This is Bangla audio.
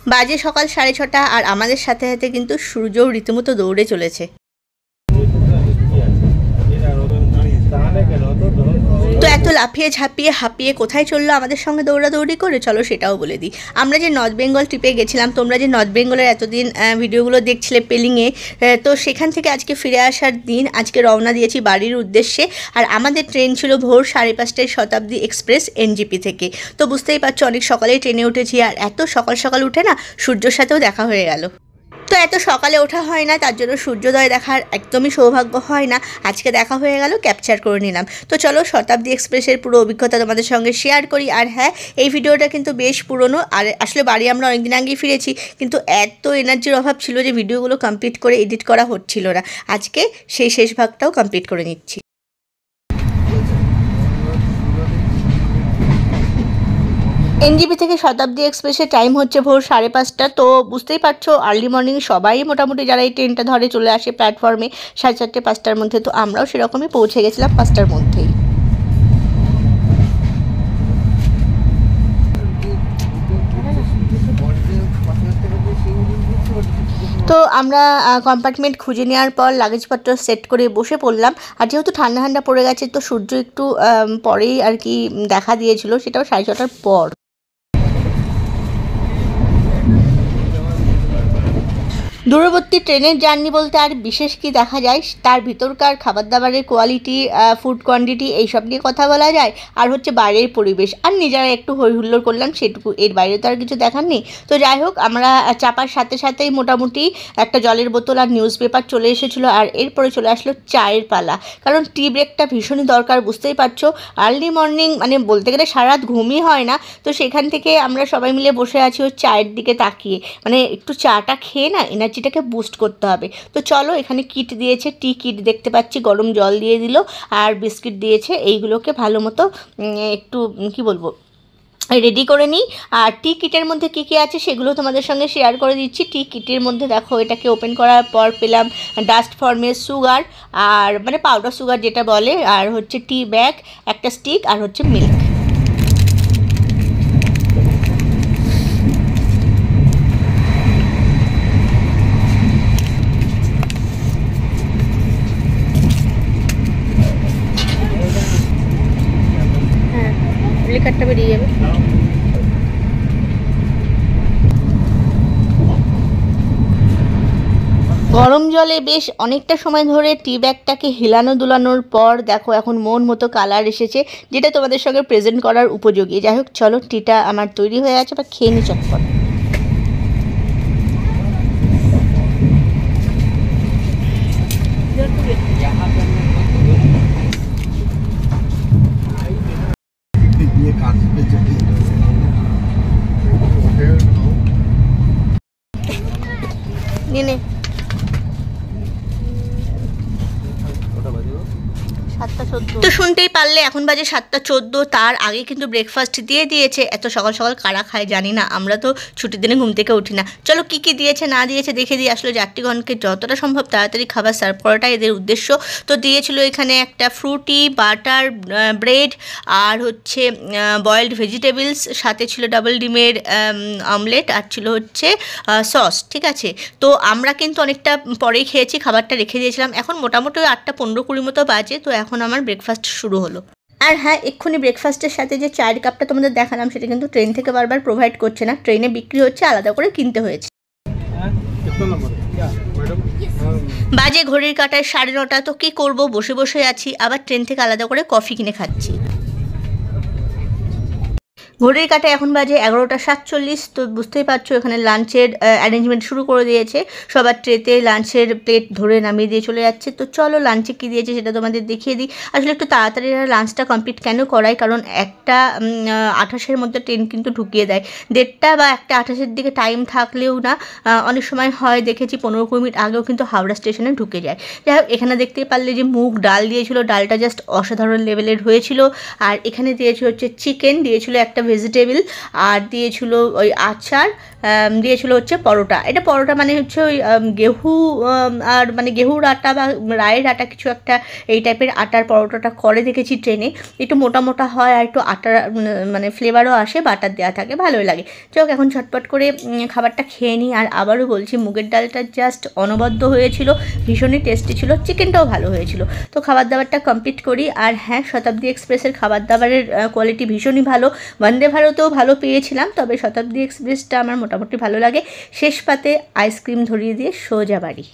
বাজে সকাল 6:30 আর আমাদের সাথে সাথে কিন্তু সূর্যও রীতিমতো দৌড়ে চলেছে। তো এত লাফিয়ে ঝাঁপিয়ে হাঁপিয়ে কোথায় চললো আমাদের সঙ্গে দৌড়াদৌড়ি করে, চলো সেটাও বলে দিই। আমরা যে নর্থ বেঙ্গল ট্রিপে গেছিলাম, তোমরা যে নর্থ বেঙ্গলের এতদিন ভিডিওগুলো দেখছিলে পেলিংয়ে, তো সেখান থেকে আজকে ফিরে আসার দিন। আজকে রওনা দিয়েছি বাড়ির উদ্দেশ্যে। আর আমাদের ট্রেন ছিল ভোর 5:30টায় শতাব্দী এক্সপ্রেস এনজিপি থেকে। তো বুঝতেই পারছো অনেক সকালেই ট্রেনে উঠেছি, আর এত সকাল সকাল উঠে না সূর্যর সাথেও দেখা হয়ে গেল। তো এত সকালে ওঠা হয় না, তার জন্য সূর্যোদয় দেখার একদমই সৌভাগ্য হয় না। আজকে দেখা হয়ে গেল, ক্যাপচার করে নিলাম। তো চলো শতাব্দী এক্সপ্রেসের পুরো অভিজ্ঞতা তোমাদের সঙ্গে শেয়ার করি। আর হ্যাঁ, এই ভিডিওটা কিন্তু বেশ পুরনো, আর আসলে বাড়ি আমরা অনেকদিন আগেই ফিরেছি, কিন্তু এত এনার্জির অভাব ছিল যে ভিডিওগুলো কমপ্লিট করে এডিট করা হচ্ছিল না। আজকে সেই শেষ ভাগটাও কমপ্লিট করে নিচ্ছি। এনজিপি থেকে শতাব্দী এক্সপ্রেসের টাইম হচ্ছে ভোর 5:30। তো বুঝতেই পারছো আর্লি মর্নিং সবাই মোটামুটি যারা এই ট্রেনটা ধরে চলে আসে প্ল্যাটফর্মে 4:30-5টার মধ্যে। তো আমরাও সেরকমই পৌঁছে গেছিলাম 5টার মধ্যেই। তো আমরা কম্পার্টমেন্ট খুঁজে নেওয়ার পর লাগেজপত্র সেট করে বসে পড়লাম। আর যেহেতু ঠান্ডা ঠান্ডা পড়ে গেছে, তো সূর্য একটু পরেই আর কি দেখা দিয়েছিল, সেটাও 6:30টার পর। দূরবর্তী ট্রেনের জার্নি বলতে আর বিশেষ কি দেখা যায়, তার ভিতরকার খাবার দাবারের কোয়ালিটি, ফুড কোয়ান্টিটি এইসব নিয়ে কথা বলা যায়। আর হচ্ছে বাইরের পরিবেশ, আর নিজেরা একটু হই হুল্লোড় করলাম সেটুকু, এর বাইরে তো আর কিছু দেখার নেই। তো যাই হোক, আমরা চাপার সাথে সাথেই মোটামুটি একটা জলের বোতল আর নিউজ পেপার চলে এসেছিলো। আর এরপরে চলে আসলো চায়ের পালা, কারণ টি ব্রেকটা ভীষণই দরকার। বুঝতেই পারছো আর্লি মর্নিং মানে বলতে গেলে সারা রাত ঘুমই হয় না। তো সেখান থেকে আমরা সবাই মিলে বসে আছি ওই চায়ের দিকে তাকিয়ে, মানে একটু চাটা খেয়ে না এনার্জিটাকে বুস্ট করতে হবে। তো চলো, এখানে কিট দিয়েছে, টি কিট দেখতে পাচ্ছি, গরম জল দিয়ে দিল আর বিস্কিট দিয়েছে। এইগুলোকে ভালো মতো একটু কি বলবো রেডি করে নিই। আর টি কিটের মধ্যে কী কী আছে সেগুলো তোমাদের সঙ্গে শেয়ার করে দিচ্ছি। টি কিটের মধ্যে দেখো, এটাকে ওপেন করার পর পেলাম ডাস্ট ফর্মের সুগার, আর মানে পাউডার সুগার যেটা বলে, আর হচ্ছে টি ব্যাগ, একটা স্টিক, আর হচ্ছে মিল্ক। লিকারটা বেরিয়ে যাবে। গরম জলে বেশ অনেকটা সময় ধরে টি ব্যাগটাকে হিলানো দুলানোর পর দেখো এখন মন মতো কালার এসেছে, যেটা তোমাদের সঙ্গে প্রেজেন্ট করার উপযোগী। যাই হোক চলো, টিটা আমার তৈরি হয়ে আছে, বা খেয়ে নি চটপট। নে তো শুনতেই পারলে এখন বাজে 7:14। তার আগে কিন্তু ব্রেকফাস্ট দিয়ে দিয়েছে। এত সকাল সকাল কারা খায় জানি না, আমরা তো ছুটির দিনে ঘুম থেকে উঠি না। চলো কী কী দিয়েছে না দিয়েছে দেখে দিয়ে আসলে যাত্রীগণকে যতটা সম্ভব তাড়াতাড়ি খাবার সার্ভ করাটাই এদের উদ্দেশ্য। তো দিয়েছিল এখানে একটা ফ্রুটি, বাটার, ব্রেড, আর হচ্ছে বয়েলড ভেজিটেবলস, সাথে ছিল ডাবল ডিমের অমলেট, আর ছিল হচ্ছে সস। ঠিক আছে, তো আমরা কিন্তু অনেকটা পরেই খেয়েছি, খাবারটা রেখে দিয়েছিলাম। এখন মোটামুটি 8:15-20 মতো বাজে। তো এখন আমার ব্রেকফাস্ট শুরু হলো। আর হ্যাঁ, এক্ষুনি ব্রেকফাস্টের সাথে যে চায়ের কাপটা তোমাদের দেখালাম, সেটা কিন্তু ট্রেন থেকে বারবার প্রোভাইড করছে না, ট্রেনে বিক্রি হচ্ছে, আলাদা করে কিনতে হয়েছে। বাজে ঘড়ির কাঁটায় 9:30। তো কী করবো, বসে বসে আছি, আবার ট্রেন থেকে আলাদা করে কফি কিনে খাচ্ছি। ঘড়ির কাঁটায় এখন বাজে 11:47। তো বুঝতেই পারছো এখানে লাঞ্চের অ্যারেঞ্জমেন্ট শুরু করে দিয়েছে, সবার ট্রেতে লাঞ্চের প্লেট ধরে নামিয়ে দিয়ে চলে যাচ্ছে। তো চলো লাঞ্চে কী দিয়েছে সেটা তোমাদের দেখিয়ে দিই। আসলে একটু তাড়াতাড়ি লাঞ্চটা কমপ্লিট কেন করাই, কারণ 1:28-এর মধ্যে ট্রেন কিন্তু ঢুকিয়ে দেয়। 1:30 বা 1:28-এর দিকে টাইম থাকলেও না, অনেক সময় হয় দেখেছি 15-20 মিনিট আগেও কিন্তু হাওড়া স্টেশনে ঢুকে যায়। যাই হোক, এখানে দেখতেই পারলে যে মুগ ডাল দিয়েছিল, ডালটা জাস্ট অসাধারণ লেভেলের হয়েছিল। আর এখানে দিয়েছিল হচ্ছে চিকেন, দিয়েছিল একটা ভেজিটেবল, আর দিয়েছিল ওই আচার, দিয়েছিল হচ্ছে পরোটা। এটা পরোটা মানে হচ্ছে ওই গেহু আর মানে গেহুর আটা বা রায়ের আটা কিছু একটা এই টাইপের আটার পরোটাটা করে দেখেছি ট্রেনে। একটু মোটা মোটা হয় আর একটু আটার মানে ফ্লেভারও আসে, বাটার দেওয়া থাকে, ভালোই লাগে। চোখ এখন ঝটপট করে খাবারটা খেয়ে নিই। আর আবারও বলছি, মুগের ডালটা জাস্ট অনবদ্য হয়েছিল, ভীষণই টেস্টি ছিল, চিকেনটাও ভালো হয়েছিল। তো খাবার দাবারটা কমপ্লিট করি। আর হ্যাঁ, শতাব্দী এক্সপ্রেসের খাবার দাবারের কোয়ালিটি ভীষণই ভালো। বন্দে ভারতেও ভালো পেয়েছিলাম, তবে শতাব্দী এক্সপ্রেসটা আমার মোটামুটি ভালো লাগে। শেষ পাতে আইসক্রিম ধরিয়ে দিয়ে সোজা বাড়ি।